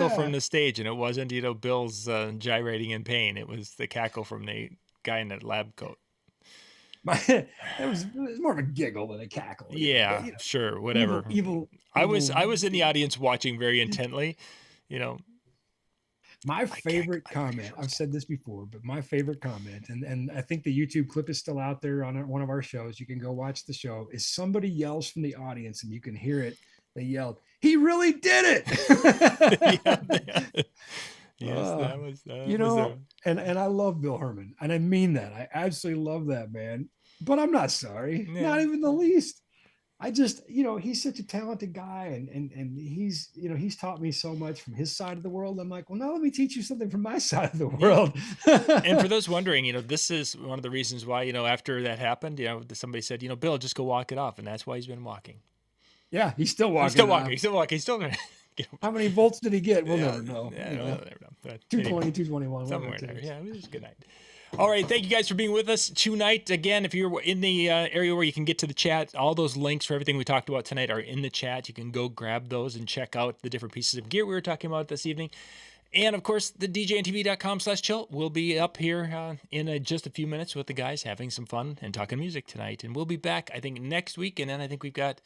from the stage, and it wasn't, Bill's gyrating in pain. It was the cackle from the guy in that lab coat. It was more of a giggle than a cackle. Yeah, sure, whatever. Evil. I was in the audience watching very intently. My favorite comment, I've said this before, but my favorite comment, and I think the YouTube clip is still out there on one of our shows. You can go watch the show, is somebody yells from the audience and you can hear it. They yelled, "He really did it." Yes, that was and I love Bill Herman, and I mean that. I absolutely love that man, but I'm not sorry, not even the least. I just, he's such a talented guy, and he's, he's taught me so much from his side of the world. I'm like, well, now let me teach you something from my side of the world. And for those wondering, this is one of the reasons why, after that happened, somebody said, Bill, just go walk it off, and that's why he's been walking. Yeah, he's still walking. He's still walking. How many volts did he get? We'll never know. Yeah, we'll never know. But 220, 221. Somewhere there. Yeah, it was a good night. All right, thank you guys for being with us tonight. Again, if you're in the area where you can get to the chat, all those links for everything we talked about tonight are in the chat. You can go grab those and check out the different pieces of gear we were talking about this evening. And, of course, the DJNTV.com/chill will be up here in just a few minutes with the guys having some fun and talking music tonight. And we'll be back, I think, next week. And then I think we've got...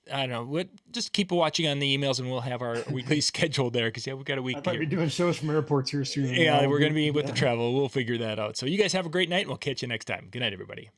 I don't know. Just keep watching on the emails, and we'll have our weekly schedule there. Because we've got a week. I thought you're doing shows from airports here soon. Yeah, we're going to be with the travel. We'll figure that out. So you guys have a great night, and we'll catch you next time. Good night, everybody.